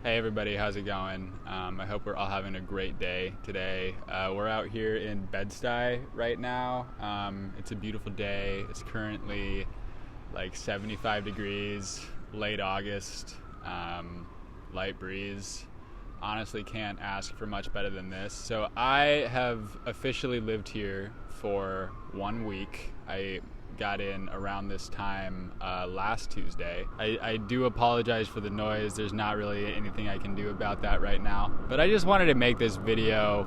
Hey everybody, how's it going? I hope we're all having a great day today. We're out here in Bed-Stuy right now. It's a beautiful day. It's currently like 75 degrees, late August, light breeze. Honestly, can't ask for much better than this. So I have officially lived here for 1 week. I got in around this time last Tuesday. I do apologize for the noise. There's not really anything I can do about that right now. But I just wanted to make this video.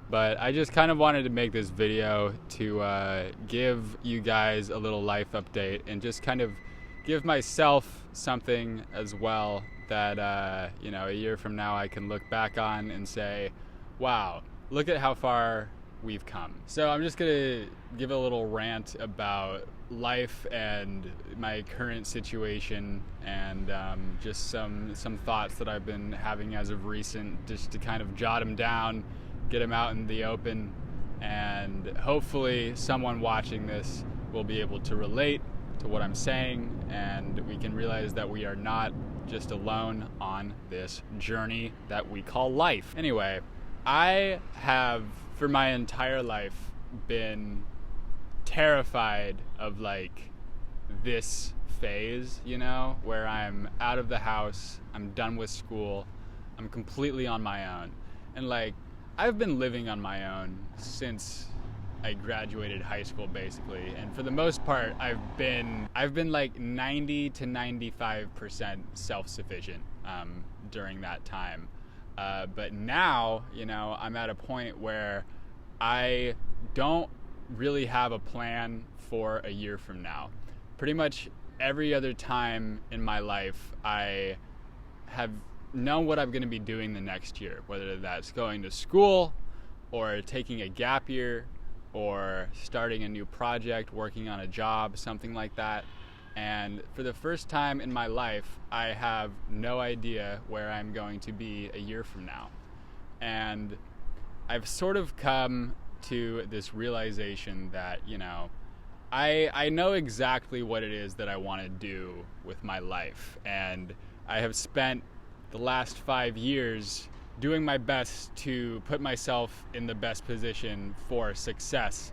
But I just kind of wanted to make this video to give you guys a little life update and just kind of give myself something as well that, a year from now I can look back on and say, wow, look at how far we've come. So I'm just gonna give a little rant about life and my current situation and just some thoughts that I've been having as of recent, just to kind of jot them down, get them out in the open, and hopefully someone watching this will be able to relate to what I'm saying, and we can realize that we are not just alone on this journey that we call life. Anyway, I have, for my entire life, been terrified of like this phase, where I'm out of the house, I'm done with school, I'm completely on my own. And like, I've been living on my own since I graduated high school, basically. And for the most part, I've been like 90 to 95% self-sufficient during that time. But now, I'm at a point where I don't really have a plan for a year from now. Pretty much every other time in my life, I have known what I'm going to be doing the next year, whether that's going to school or taking a gap year or starting a new project, working on a job, something like that. And for the first time in my life, I have no idea where I'm going to be a year from now. And I've sort of come to this realization that, I know exactly what it is that I want to do with my life. And I have spent the last 5 years doing my best to put myself in the best position for success,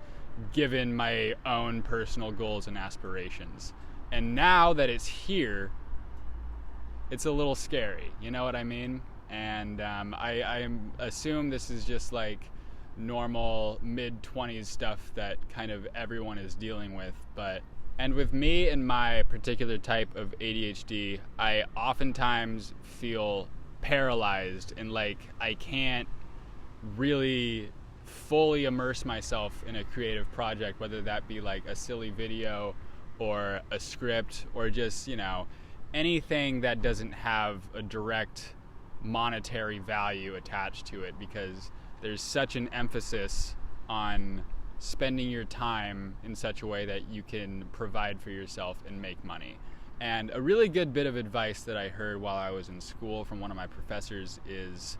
given my own personal goals and aspirations. And now that it's here, it's a little scary, you know what I mean? And I assume this is just like normal mid-20s stuff that kind of everyone is dealing with. And with me and my particular type of ADHD, I oftentimes feel paralyzed and like I can't really fully immerse myself in a creative project, whether that be like a silly video or a script or just, anything that doesn't have a direct monetary value attached to it, because there's such an emphasis on spending your time in such a way that you can provide for yourself and make money. And a really good bit of advice that I heard while I was in school from one of my professors is,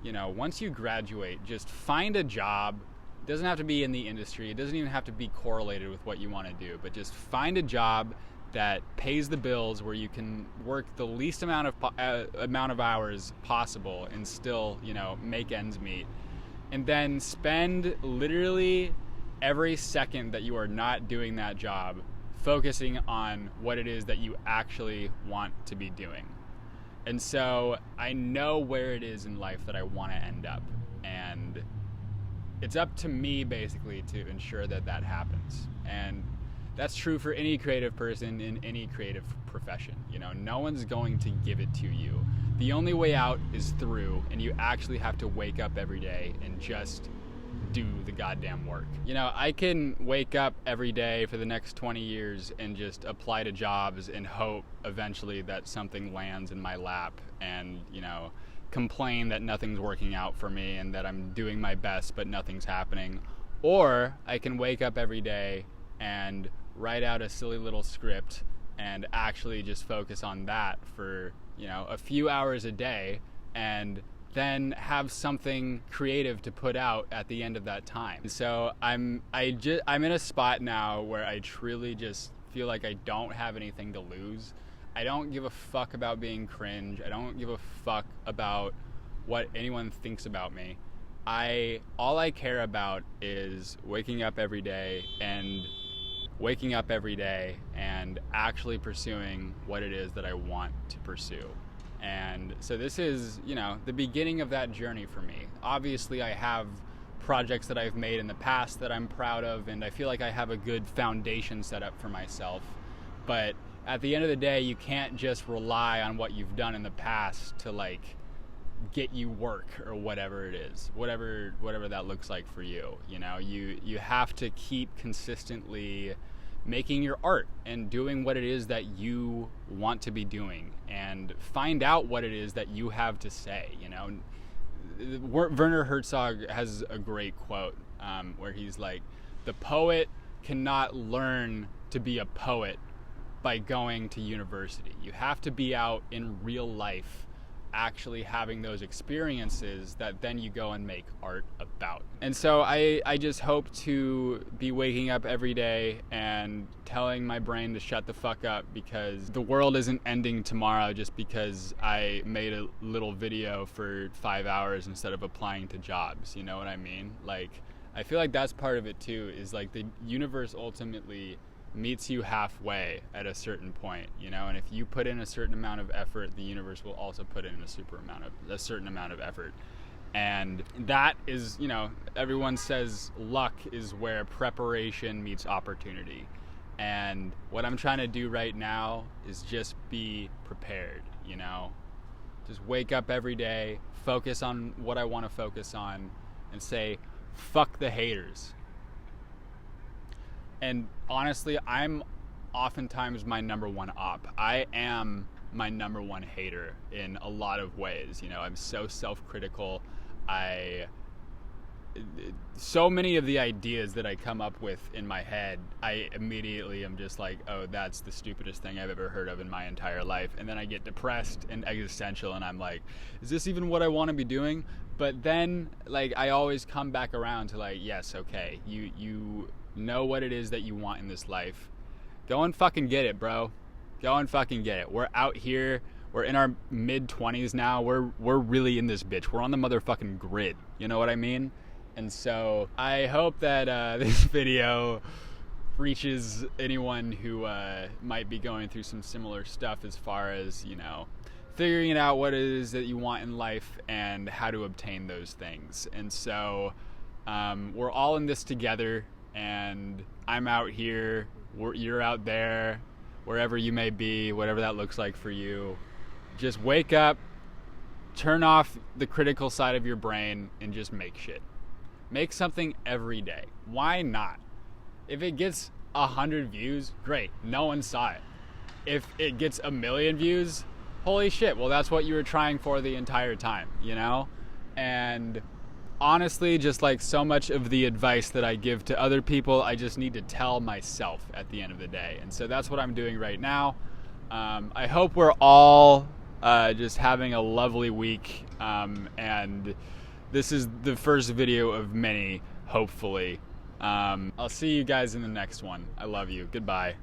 once you graduate, just find a job. It doesn't have to be in the industry. It doesn't even have to be correlated with what you want to do, but just find a job that pays the bills, where you can work the least amount of hours possible and still, make ends meet. And then spend literally every second that you are not doing that job focusing on what it is that you actually want to be doing. And so I know where it is in life that I want to end up. And it's up to me basically to ensure that that happens. And that's true for any creative person in any creative profession. No one's going to give it to you. The only way out is through, and you actually have to wake up every day and just do the goddamn work. I can wake up every day for the next 20 years and just apply to jobs and hope eventually that something lands in my lap and, complain that nothing's working out for me and that I'm doing my best but nothing's happening. Or I can wake up every day and write out a silly little script and actually just focus on that for, a few hours a day, and then have something creative to put out at the end of that time. So I'm in a spot now where I truly just feel like I don't have anything to lose. I don't give a fuck about being cringe. I don't give a fuck about what anyone thinks about me. All I care about is waking up every day and actually pursuing what it is that I want to pursue. And so this is, the beginning of that journey for me. Obviously, I have projects that I've made in the past that I'm proud of, and I feel like I have a good foundation set up for myself. But at the end of the day, you can't just rely on what you've done in the past to get you work or whatever it is, whatever that looks like for you. You have to keep consistently making your art and doing what it is that you want to be doing, and find out what it is that you have to say. Werner Herzog has a great quote where he's like, the poet cannot learn to be a poet by going to university. You have to be out in real life actually having those experiences that then you go and make art about. And so I just hope to be waking up every day and telling my brain to shut the fuck up, because the world isn't ending tomorrow just because I made a little video for 5 hours instead of applying to jobs. You know what I mean? I feel like that's part of it too, is the universe ultimately meets you halfway at a certain point, and if you put in a certain amount of effort, the universe will also put in a certain amount of effort. And that is, everyone says luck is where preparation meets opportunity. And what I'm trying to do right now is just be prepared, just wake up every day, focus on what I want to focus on, and say, fuck the haters. And honestly, I'm oftentimes my number one op. I am my number one hater in a lot of ways. I'm so self-critical. So many of the ideas that I come up with in my head, I immediately am just like, oh, that's the stupidest thing I've ever heard of in my entire life. And then I get depressed and existential, and I'm like, is this even what I want to be doing? But then, I always come back around to yes, okay, you know what it is that you want in this life. Go and fucking get it, bro. Go and fucking get it. We're out here. We're in our mid-20s now. We're really in this bitch. We're on the motherfucking grid. You know what I mean? And so I hope that this video reaches anyone who might be going through some similar stuff as far as, figuring out what it is that you want in life and how to obtain those things. And so we're all in this together. And I'm out here, you're out there, wherever you may be, whatever that looks like for you. Just wake up, turn off the critical side of your brain, and just make shit. Make something every day. Why not? If it gets 100 views, great. No one saw it. If it gets 1 million views, holy shit. Well, that's what you were trying for the entire time, And honestly, just so much of the advice that I give to other people, I just need to tell myself at the end of the day. And so that's what I'm doing right now. I hope we're all just having a lovely week. And this is the first video of many, hopefully. I'll see you guys in the next one. I love you. Goodbye.